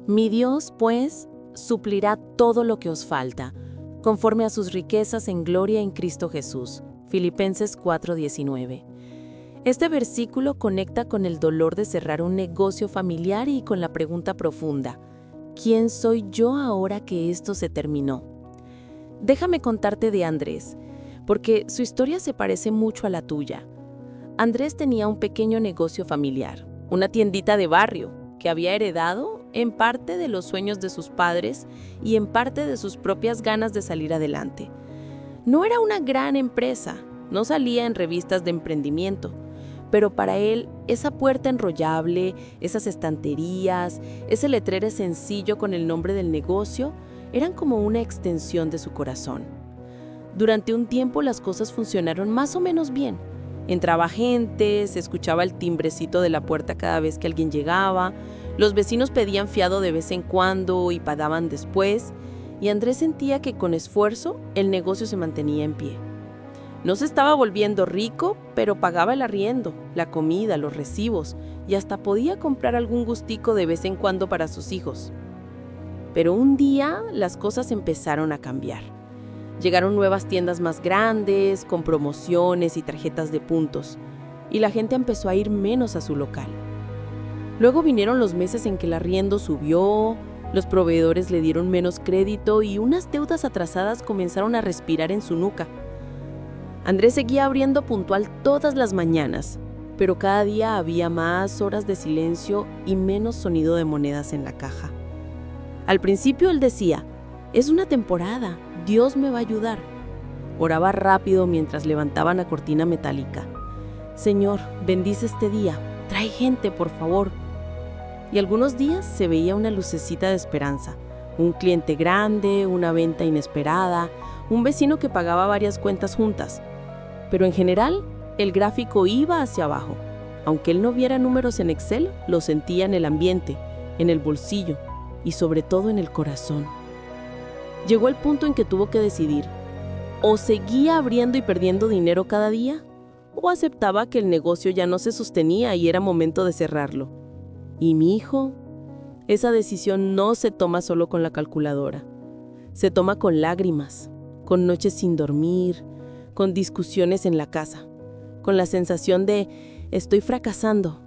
Mi Dios, pues, suplirá todo lo que os falta, conforme a sus riquezas en gloria en Cristo Jesús. Filipenses 4:19. Este versículo conecta con el dolor de cerrar un negocio familiar y con la pregunta profunda: ¿quién soy yo ahora que esto se terminó? Déjame contarte de Andrés, porque su historia se parece mucho a la tuya. Andrés tenía un pequeño negocio familiar, una tiendita de barrio, que había heredado en parte de los sueños de sus padres y en parte de sus propias ganas de salir adelante. No era una gran empresa, no salía en revistas de emprendimiento, pero para él esa puerta enrollable, esas estanterías, ese letrero sencillo con el nombre del negocio, eran como una extensión de su corazón. Durante un tiempo las cosas funcionaron más o menos bien. Entraba gente, se escuchaba el timbrecito de la puerta cada vez que alguien llegaba, los vecinos pedían fiado de vez en cuando y pagaban después, y Andrés sentía que con esfuerzo el negocio se mantenía en pie. No se estaba volviendo rico, pero pagaba el arriendo, la comida, los recibos, y hasta podía comprar algún gustico de vez en cuando para sus hijos. Pero un día las cosas empezaron a cambiar. Llegaron nuevas tiendas más grandes, con promociones y tarjetas de puntos, y la gente empezó a ir menos a su local. Luego vinieron los meses en que el arriendo subió, los proveedores le dieron menos crédito y unas deudas atrasadas comenzaron a respirar en su nuca. Andrés seguía abriendo puntual todas las mañanas, pero cada día había más horas de silencio y menos sonido de monedas en la caja. Al principio él decía: es una temporada, Dios me va a ayudar. Oraba rápido mientras levantaban la cortina metálica. Señor, bendice este día, trae gente, por favor. Y algunos días se veía una lucecita de esperanza, un cliente grande, una venta inesperada, un vecino que pagaba varias cuentas juntas. Pero en general, el gráfico iba hacia abajo. Aunque él no viera números en Excel, lo sentía en el ambiente, en el bolsillo y sobre todo en el corazón. Llegó el punto en que tuvo que decidir: o seguía abriendo y perdiendo dinero cada día, o aceptaba que el negocio ya no se sostenía y era momento de cerrarlo. Y mi hijo, esa decisión no se toma solo con la calculadora. Se toma con lágrimas, con noches sin dormir, con discusiones en la casa, con la sensación de estoy fracasando.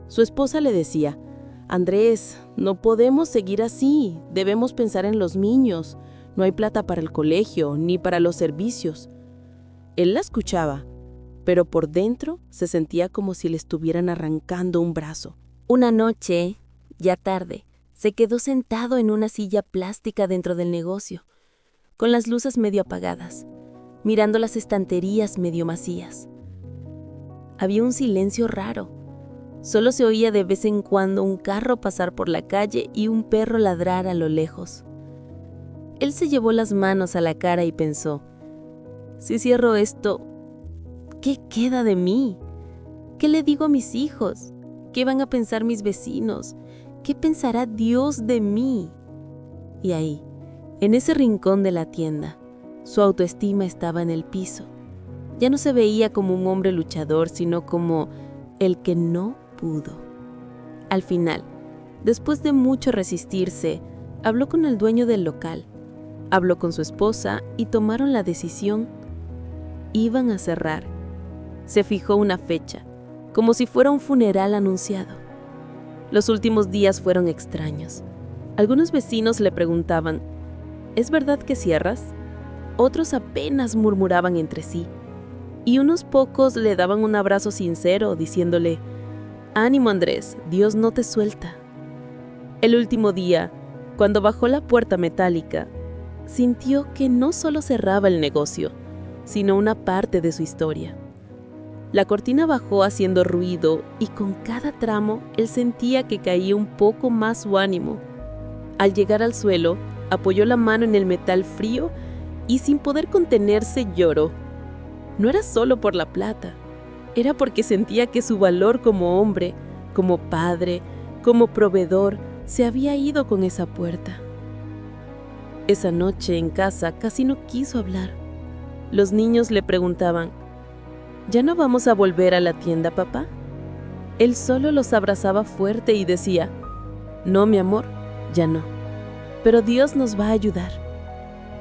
Su esposa le decía: Andrés, no podemos seguir así, debemos pensar en los niños, no hay plata para el colegio ni para los servicios. Él la escuchaba, pero por dentro se sentía como si le estuvieran arrancando un brazo. Una noche, ya tarde, se quedó sentado en una silla plástica dentro del negocio, con las luces medio apagadas, mirando las estanterías medio vacías. Había un silencio raro. Solo se oía de vez en cuando un carro pasar por la calle y un perro ladrar a lo lejos. Él se llevó las manos a la cara y pensó: si cierro esto, ¿qué queda de mí? ¿Qué le digo a mis hijos? ¿Qué van a pensar mis vecinos? ¿Qué pensará Dios de mí? Y ahí, en ese rincón de la tienda, su autoestima estaba en el piso. Ya no se veía como un hombre luchador, sino como el que no pudo. Al final, después de mucho resistirse, habló con el dueño del local, habló con su esposa y tomaron la decisión. Iban a cerrar. Se fijó una fecha, como si fuera un funeral anunciado. Los últimos días fueron extraños. Algunos vecinos le preguntaban: ¿es verdad que cierras? Otros apenas murmuraban entre sí, y unos pocos le daban un abrazo sincero, diciéndole: ánimo Andrés, Dios no te suelta. El último día, cuando bajó la puerta metálica, sintió que no solo cerraba el negocio, sino una parte de su historia. La cortina bajó haciendo ruido y con cada tramo él sentía que caía un poco más su ánimo. Al llegar al suelo, apoyó la mano en el metal frío y sin poder contenerse lloró. No era solo por la plata, era porque sentía que su valor como hombre, como padre, como proveedor, se había ido con esa puerta. Esa noche en casa casi no quiso hablar. Los niños le preguntaban: ¿ya no vamos a volver a la tienda, papá? Él solo los abrazaba fuerte y decía: no, mi amor, ya no. Pero Dios nos va a ayudar.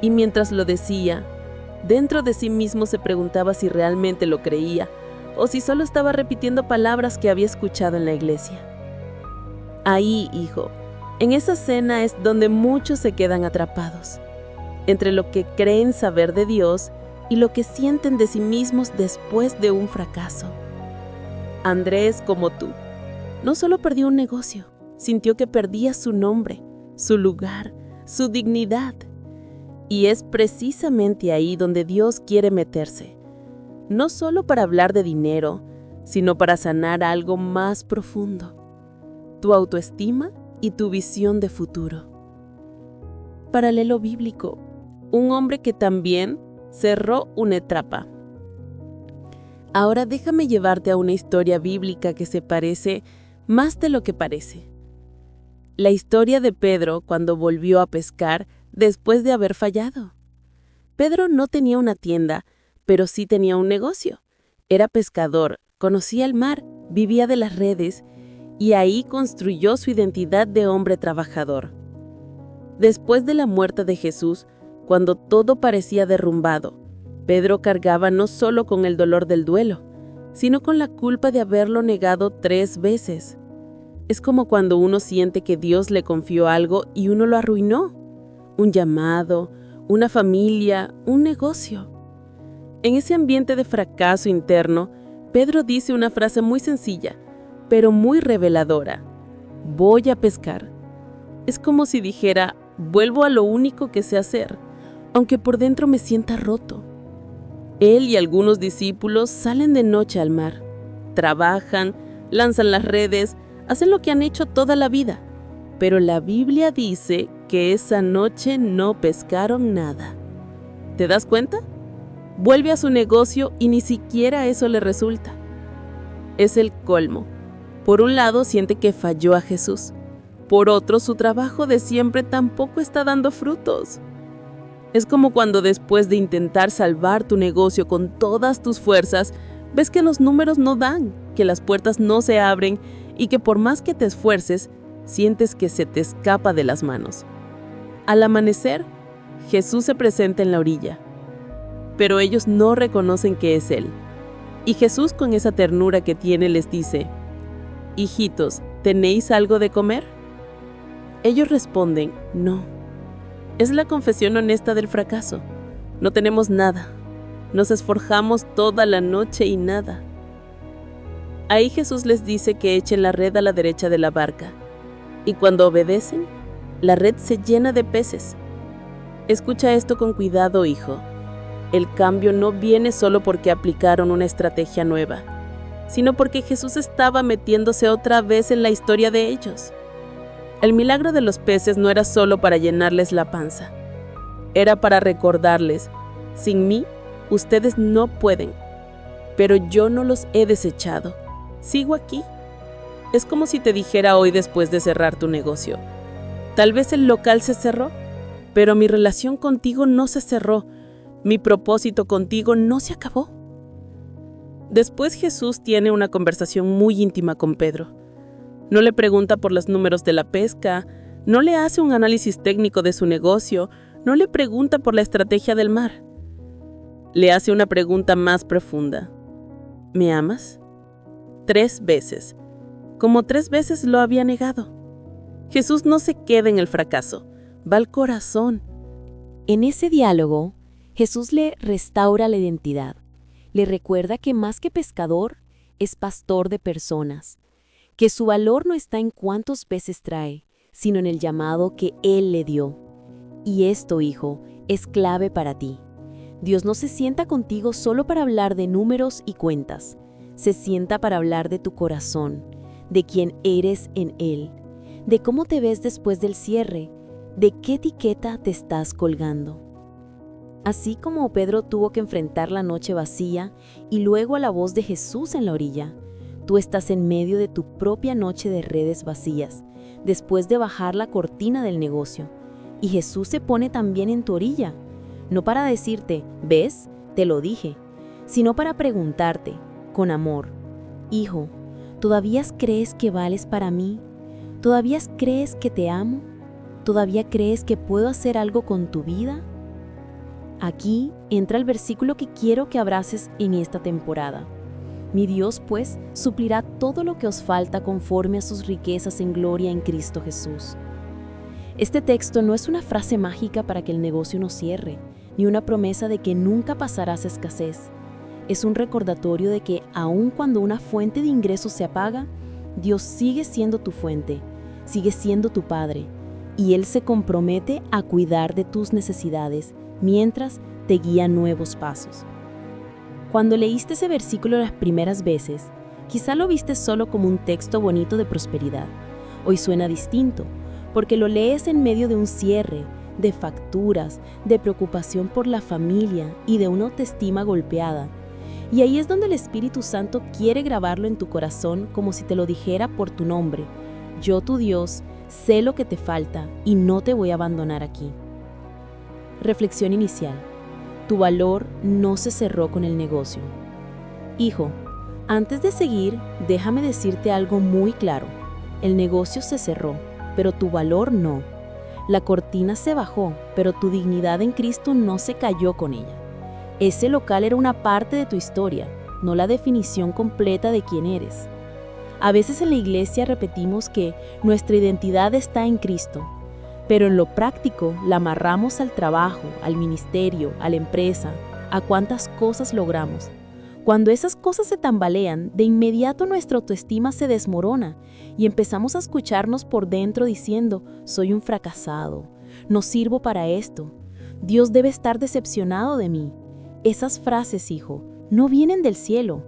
Y mientras lo decía, dentro de sí mismo se preguntaba si realmente lo creía o si solo estaba repitiendo palabras que había escuchado en la iglesia. Ahí, hijo, en esa cena es donde muchos se quedan atrapados, entre lo que creen saber de Dios y lo que sienten de sí mismos después de un fracaso. Andrés, como tú, no solo perdió un negocio, sintió que perdía su nombre, su lugar, su dignidad. Y es precisamente ahí donde Dios quiere meterse, no solo para hablar de dinero, sino para sanar algo más profundo, tu autoestima y tu visión de futuro. Paralelo bíblico, un hombre que también cerró una etapa. Ahora déjame llevarte a una historia bíblica que se parece más de lo que parece. La historia de Pedro cuando volvió a pescar después de haber fallado. Pedro no tenía una tienda, pero sí tenía un negocio. Era pescador, conocía el mar, vivía de las redes y ahí construyó su identidad de hombre trabajador. Después de la muerte de Jesús, cuando todo parecía derrumbado, Pedro cargaba no solo con el dolor del duelo, sino con la culpa de haberlo negado 3 veces. Es como cuando uno siente que Dios le confió algo y uno lo arruinó. Un llamado, una familia, un negocio. En ese ambiente de fracaso interno, Pedro dice una frase muy sencilla, pero muy reveladora. Voy a pescar. Es como si dijera, vuelvo a lo único que sé hacer, aunque por dentro me sienta roto. Él y algunos discípulos salen de noche al mar, trabajan, lanzan las redes, hacen lo que han hecho toda la vida, pero la Biblia dice que esa noche no pescaron nada. ¿Te das cuenta? Vuelve a su negocio y ni siquiera eso le resulta. Es el colmo. Por un lado siente que falló a Jesús, por otro su trabajo de siempre tampoco está dando frutos. Es como cuando después de intentar salvar tu negocio con todas tus fuerzas, ves que los números no dan, que las puertas no se abren y que por más que te esfuerces, sientes que se te escapa de las manos. Al amanecer, Jesús se presenta en la orilla, pero ellos no reconocen que es Él. Y Jesús, con esa ternura que tiene, les dice, «Hijitos, ¿tenéis algo de comer?» Ellos responden, «No». Es la confesión honesta del fracaso. No tenemos nada. Nos esforzamos toda la noche y nada. Ahí Jesús les dice que echen la red a la derecha de la barca. Y cuando obedecen, la red se llena de peces. Escucha esto con cuidado, hijo. El cambio no viene solo porque aplicaron una estrategia nueva, sino porque Jesús estaba metiéndose otra vez en la historia de ellos. El milagro de los peces no era solo para llenarles la panza. Era para recordarles, sin mí, ustedes no pueden, pero yo no los he desechado. Sigo aquí. Es como si te dijera hoy después de cerrar tu negocio. Tal vez el local se cerró, pero mi relación contigo no se cerró. Mi propósito contigo no se acabó. Después Jesús tiene una conversación muy íntima con Pedro. No le pregunta por los números de la pesca, no le hace un análisis técnico de su negocio, no le pregunta por la estrategia del mar. Le hace una pregunta más profunda. ¿Me amas? 3 veces, como 3 veces lo había negado. Jesús no se queda en el fracaso, va al corazón. En ese diálogo, Jesús le restaura la identidad. Le recuerda que más que pescador, es pastor de personas. Que su valor no está en cuántos peces trae, sino en el llamado que Él le dio. Y esto, hijo, es clave para ti. Dios no se sienta contigo solo para hablar de números y cuentas. Se sienta para hablar de tu corazón, de quién eres en Él, de cómo te ves después del cierre, de qué etiqueta te estás colgando. Así como Pedro tuvo que enfrentar la noche vacía y luego a la voz de Jesús en la orilla, tú estás en medio de tu propia noche de redes vacías, después de bajar la cortina del negocio. Y Jesús se pone también en tu orilla, no para decirte, ¿ves? Te lo dije, sino para preguntarte, con amor, hijo, ¿todavía crees que vales para mí? ¿Todavía crees que te amo? ¿Todavía crees que puedo hacer algo con tu vida? Aquí entra el versículo que quiero que abraces en esta temporada. Mi Dios, pues, suplirá todo lo que os falta conforme a sus riquezas en gloria en Cristo Jesús. Este texto no es una frase mágica para que el negocio no cierre, ni una promesa de que nunca pasarás escasez. Es un recordatorio de que aun cuando una fuente de ingresos se apaga, Dios sigue siendo tu fuente, sigue siendo tu Padre, y Él se compromete a cuidar de tus necesidades mientras te guía nuevos pasos. Cuando leíste ese versículo las primeras veces, quizá lo viste solo como un texto bonito de prosperidad. Hoy suena distinto, porque lo lees en medio de un cierre, de facturas, de preocupación por la familia y de una autoestima golpeada. Y ahí es donde el Espíritu Santo quiere grabarlo en tu corazón como si te lo dijera por tu nombre. Yo, tu Dios, sé lo que te falta y no te voy a abandonar aquí. Reflexión inicial. Tu valor no se cerró con el negocio. Hijo, antes de seguir, déjame decirte algo muy claro. El negocio se cerró, pero tu valor no. La cortina se bajó, pero tu dignidad en Cristo no se cayó con ella. Ese local era una parte de tu historia, no la definición completa de quién eres. A veces en la iglesia repetimos que nuestra identidad está en Cristo, pero en lo práctico la amarramos al trabajo, al ministerio, a la empresa, a cuántas cosas logramos. Cuando esas cosas se tambalean, de inmediato nuestra autoestima se desmorona y empezamos a escucharnos por dentro diciendo, soy un fracasado, no sirvo para esto, Dios debe estar decepcionado de mí. Esas frases, hijo, no vienen del cielo,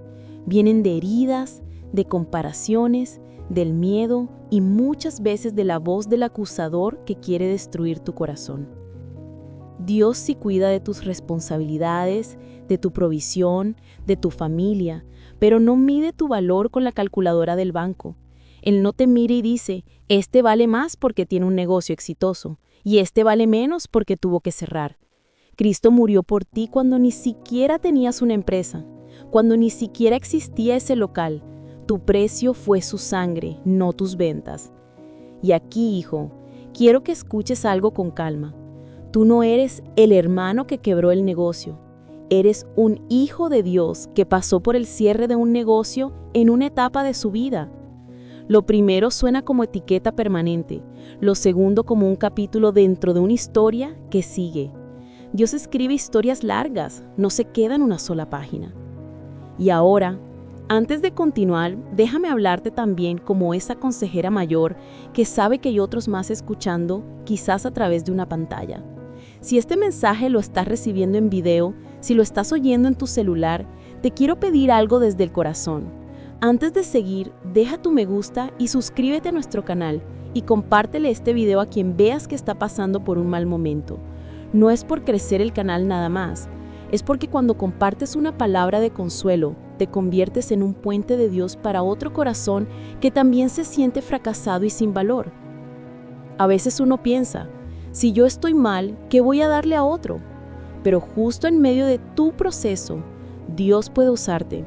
vienen de heridas, de comparaciones, del miedo y muchas veces de la voz del acusador que quiere destruir tu corazón. Dios sí cuida de tus responsabilidades, de tu provisión, de tu familia, pero no mide tu valor con la calculadora del banco. Él no te mira y dice, este vale más porque tiene un negocio exitoso y este vale menos porque tuvo que cerrar. Cristo murió por ti cuando ni siquiera tenías una empresa, cuando ni siquiera existía ese local. Tu precio fue su sangre, no tus ventas. Y aquí, hijo, quiero que escuches algo con calma. Tú no eres el hermano que quebró el negocio. Eres un hijo de Dios que pasó por el cierre de un negocio en una etapa de su vida. Lo primero suena como etiqueta permanente, lo segundo como un capítulo dentro de una historia que sigue. Dios escribe historias largas, no se queda en una sola página. Y ahora, antes de continuar, déjame hablarte también como esa consejera mayor que sabe que hay otros más escuchando, quizás a través de una pantalla. Si este mensaje lo estás recibiendo en video, si lo estás oyendo en tu celular, te quiero pedir algo desde el corazón. Antes de seguir, deja tu me gusta y suscríbete a nuestro canal y compártele este video a quien veas que está pasando por un mal momento. No es por crecer el canal nada más, es porque cuando compartes una palabra de consuelo, te conviertes en un puente de Dios para otro corazón que también se siente fracasado y sin valor. A veces uno piensa, si yo estoy mal, ¿qué voy a darle a otro? Pero justo en medio de tu proceso, Dios puede usarte.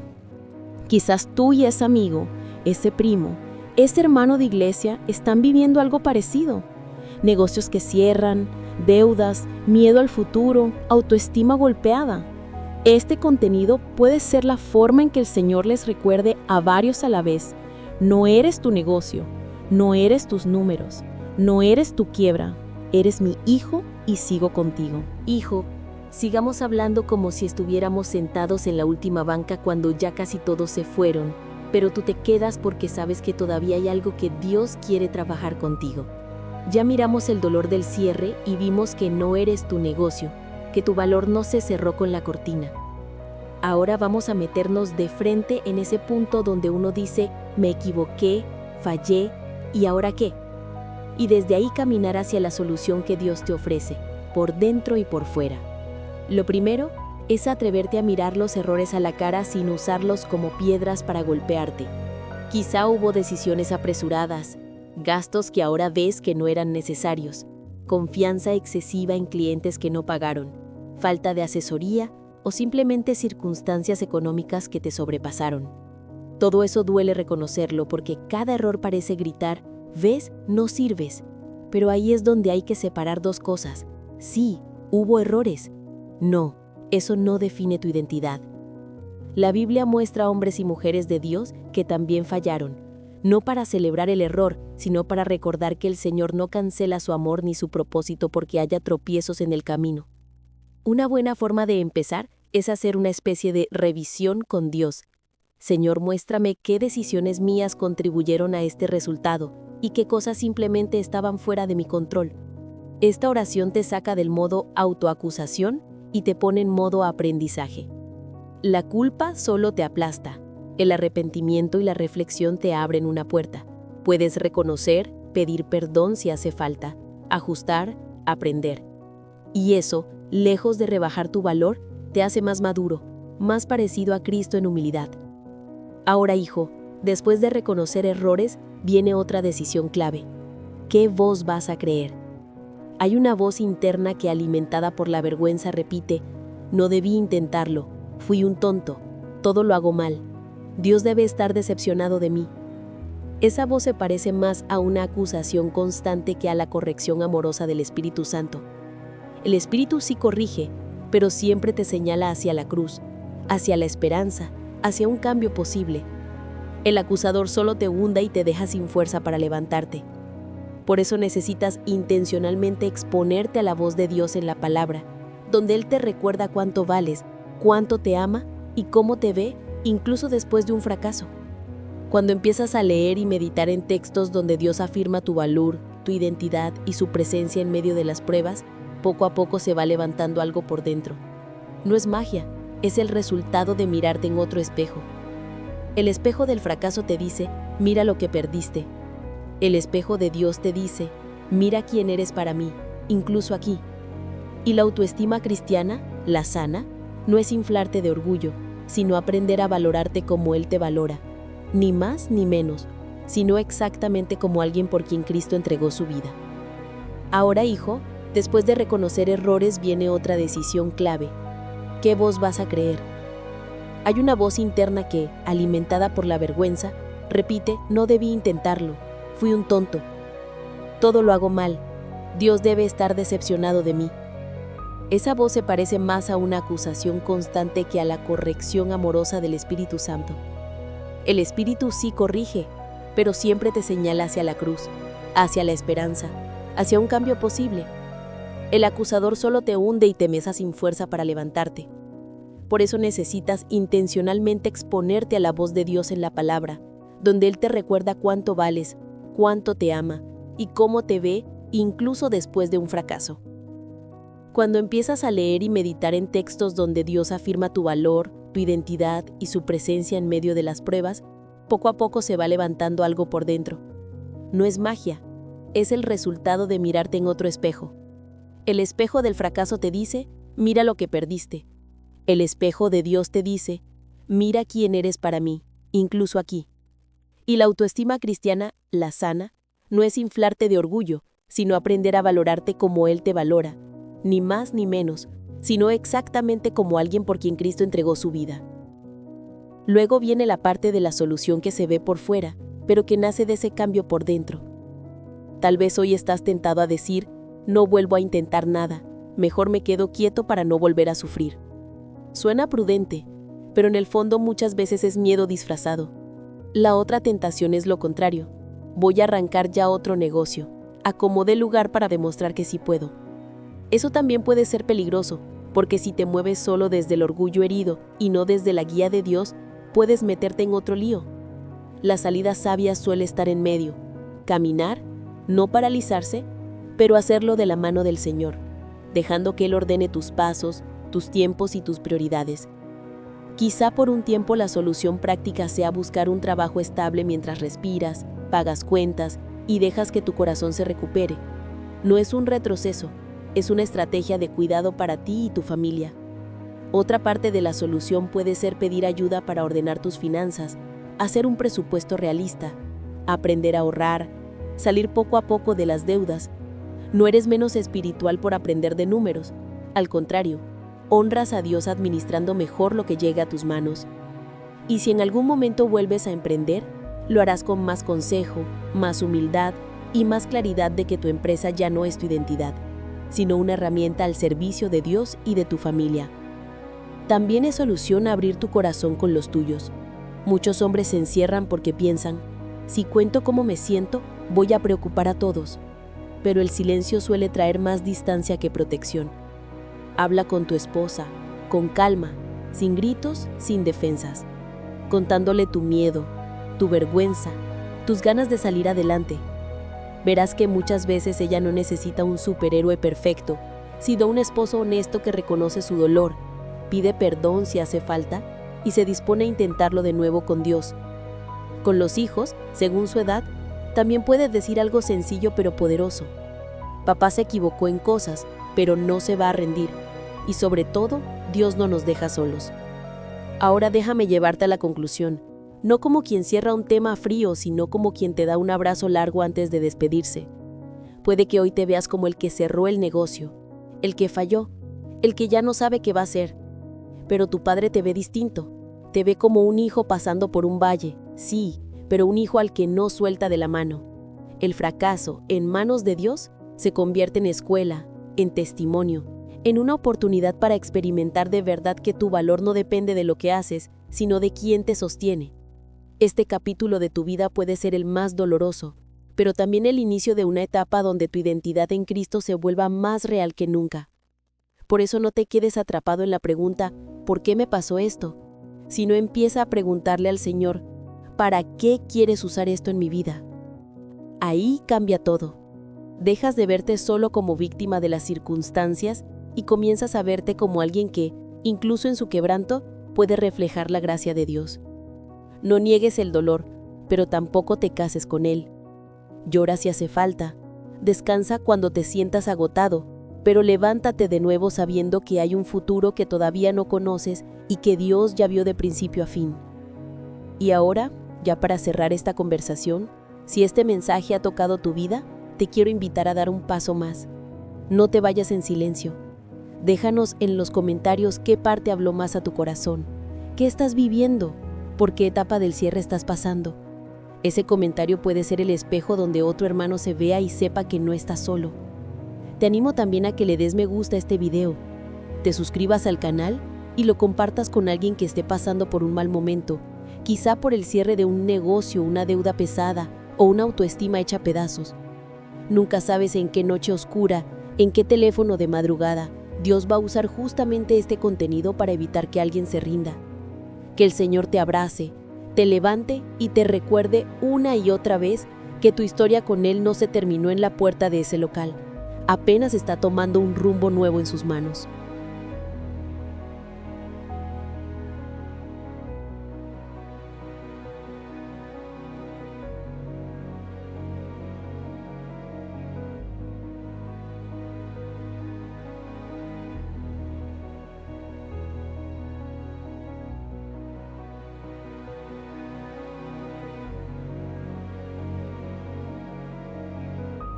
Quizás tú y ese amigo, ese primo, ese hermano de iglesia están viviendo algo parecido. Negocios que cierran, deudas, miedo al futuro, autoestima golpeada. Este contenido puede ser la forma en que el Señor les recuerde a varios a la vez. No eres tu negocio, no eres tus números, no eres tu quiebra, eres mi hijo y sigo contigo. Hijo, sigamos hablando como si estuviéramos sentados en la última banca cuando ya casi todos se fueron, pero tú te quedas porque sabes que todavía hay algo que Dios quiere trabajar contigo. Ya miramos el dolor del cierre y vimos que no eres tu negocio, que tu valor no se cerró con la cortina. Ahora vamos a meternos de frente en ese punto donde uno dice, me equivoqué, fallé, ¿y ahora qué? Y desde ahí caminar hacia la solución que Dios te ofrece, por dentro y por fuera. Lo primero es atreverte a mirar los errores a la cara sin usarlos como piedras para golpearte. Quizá hubo decisiones apresuradas, gastos que ahora ves que no eran necesarios, confianza excesiva en clientes que no pagaron, falta de asesoría o simplemente circunstancias económicas que te sobrepasaron. Todo eso duele reconocerlo porque cada error parece gritar, ¿ves? No sirves. Pero ahí es donde hay que separar dos cosas. Sí, hubo errores. No, eso no define tu identidad. La Biblia muestra a hombres y mujeres de Dios que también fallaron, no para celebrar el error, sino para recordar que el Señor no cancela su amor ni su propósito porque haya tropiezos en el camino. Una buena forma de empezar es hacer una especie de revisión con Dios. Señor, muéstrame qué decisiones mías contribuyeron a este resultado y qué cosas simplemente estaban fuera de mi control. Esta oración te saca del modo autoacusación y te pone en modo aprendizaje. La culpa solo te aplasta. El arrepentimiento y la reflexión te abren una puerta. Puedes reconocer, pedir perdón si hace falta, ajustar, aprender. Y eso, lejos de rebajar tu valor, te hace más maduro, más parecido a Cristo en humildad. Ahora, hijo, después de reconocer errores, viene otra decisión clave. ¿Qué voz vas a creer? Hay una voz interna que, alimentada por la vergüenza, repite: no debí intentarlo, fui un tonto, todo lo hago mal, Dios debe estar decepcionado de mí. Esa voz se parece más a una acusación constante que a la corrección amorosa del Espíritu Santo. El Espíritu sí corrige, pero siempre te señala hacia la cruz, hacia la esperanza, hacia un cambio posible. El acusador solo te hunda y te deja sin fuerza para levantarte. Por eso necesitas intencionalmente exponerte a la voz de Dios en la palabra, donde Él te recuerda cuánto vales, cuánto te ama y cómo te ve, incluso después de un fracaso. Cuando empiezas a leer y meditar en textos donde Dios afirma tu valor, tu identidad y su presencia en medio de las pruebas, poco a poco se va levantando algo por dentro. No es magia, es el resultado de mirarte en otro espejo. El espejo del fracaso te dice: mira lo que perdiste. El espejo de Dios te dice: mira quién eres para mí, incluso aquí. Y la autoestima cristiana, la sana, no es inflarte de orgullo, sino aprender a valorarte como Él te valora, ni más ni menos, sino exactamente como alguien por quien Cristo entregó su vida. Ahora, hijo, después de reconocer errores viene otra decisión clave. ¿Qué voz vas a creer? Hay una voz interna que, alimentada por la vergüenza, repite: no debí intentarlo, fui un tonto, todo lo hago mal, Dios debe estar decepcionado de mí. Esa voz se parece más a una acusación constante que a la corrección amorosa del Espíritu Santo. El Espíritu sí corrige, pero siempre te señala hacia la cruz, hacia la esperanza, hacia un cambio posible. El acusador solo te hunde y te mesa sin fuerza para levantarte. Por eso necesitas intencionalmente exponerte a la voz de Dios en la palabra, donde Él te recuerda cuánto vales, cuánto te ama y cómo te ve, incluso después de un fracaso. Cuando empiezas a leer y meditar en textos donde Dios afirma tu valor, tu identidad y su presencia en medio de las pruebas, poco a poco se va levantando algo por dentro. No es magia, es el resultado de mirarte en otro espejo. El espejo del fracaso te dice: mira lo que perdiste. El espejo de Dios te dice: mira quién eres para mí, incluso aquí. Y la autoestima cristiana, la sana, no es inflarte de orgullo, sino aprender a valorarte como Él te valora, ni más ni menos, sino exactamente como alguien por quien Cristo entregó su vida. Luego viene la parte de la solución que se ve por fuera, pero que nace de ese cambio por dentro. Tal vez hoy estás tentado a decir: no vuelvo a intentar nada, mejor me quedo quieto para no volver a sufrir. Suena prudente, pero en el fondo muchas veces es miedo disfrazado. La otra tentación es lo contrario: voy a arrancar ya otro negocio, acomodé lugar para demostrar que sí puedo. Eso también puede ser peligroso, porque si te mueves solo desde el orgullo herido y no desde la guía de Dios, puedes meterte en otro lío. La salida sabia suele estar en medio: caminar, no paralizarse, pero hacerlo de la mano del Señor, dejando que Él ordene tus pasos, tus tiempos y tus prioridades. Quizá por un tiempo la solución práctica sea buscar un trabajo estable mientras respiras, pagas cuentas y dejas que tu corazón se recupere. No es un retroceso, es una estrategia de cuidado para ti y tu familia. Otra parte de la solución puede ser pedir ayuda para ordenar tus finanzas, hacer un presupuesto realista, aprender a ahorrar, salir poco a poco de las deudas. No eres menos espiritual por aprender de números. Al contrario, honras a Dios administrando mejor lo que llega a tus manos. Y si en algún momento vuelves a emprender, lo harás con más consejo, más humildad y más claridad de que tu empresa ya no es tu identidad, sino una herramienta al servicio de Dios y de tu familia. También es solución abrir tu corazón con los tuyos. Muchos hombres se encierran porque piensan, si cuento cómo me siento, voy a preocupar a todos. Pero el silencio suele traer más distancia que protección. Habla con tu esposa, con calma, sin gritos, sin defensas, contándole tu miedo, tu vergüenza, tus ganas de salir adelante. Verás que muchas veces ella no necesita un superhéroe perfecto, sino un esposo honesto que reconoce su dolor, pide perdón si hace falta y se dispone a intentarlo de nuevo con Dios. Con los hijos, según su edad, también puedes decir algo sencillo pero poderoso. Papá se equivocó en cosas, pero no se va a rendir. Y sobre todo, Dios no nos deja solos. Ahora déjame llevarte a la conclusión, no como quien cierra un tema frío, sino como quien te da un abrazo largo antes de despedirse. Puede que hoy te veas como el que cerró el negocio, el que falló, el que ya no sabe qué va a hacer. Pero tu padre te ve distinto, te ve como un hijo pasando por un valle, sí, pero un hijo al que no suelta de la mano. El fracaso, en manos de Dios, se convierte en escuela, en testimonio, en una oportunidad para experimentar de verdad que tu valor no depende de lo que haces, sino de quién te sostiene. Este capítulo de tu vida puede ser el más doloroso, pero también el inicio de una etapa donde tu identidad en Cristo se vuelva más real que nunca. Por eso no te quedes atrapado en la pregunta, ¿por qué me pasó esto? Sino empieza a preguntarle al Señor, ¿para qué quieres usar esto en mi vida? Ahí cambia todo. Dejas de verte solo como víctima de las circunstancias y comienzas a verte como alguien que, incluso en su quebranto, puede reflejar la gracia de Dios. No niegues el dolor, pero tampoco te cases con él. Llora si hace falta, descansa cuando te sientas agotado, pero levántate de nuevo sabiendo que hay un futuro que todavía no conoces y que Dios ya vio de principio a fin. Y ahora, ya para cerrar esta conversación, si este mensaje ha tocado tu vida, te quiero invitar a dar un paso más. No te vayas en silencio. Déjanos en los comentarios qué parte habló más a tu corazón. ¿Qué estás viviendo? ¿Por qué etapa del cierre estás pasando? Ese comentario puede ser el espejo donde otro hermano se vea y sepa que no está solo. Te animo también a que le des me gusta a este video, te suscribas al canal y lo compartas con alguien que esté pasando por un mal momento, quizá por el cierre de un negocio, una deuda pesada o una autoestima hecha pedazos. Nunca sabes en qué noche oscura, en qué teléfono de madrugada, Dios va a usar justamente este contenido para evitar que alguien se rinda. Que el Señor te abrace, te levante y te recuerde una y otra vez que tu historia con Él no se terminó en la puerta de ese local. Apenas está tomando un rumbo nuevo en sus manos.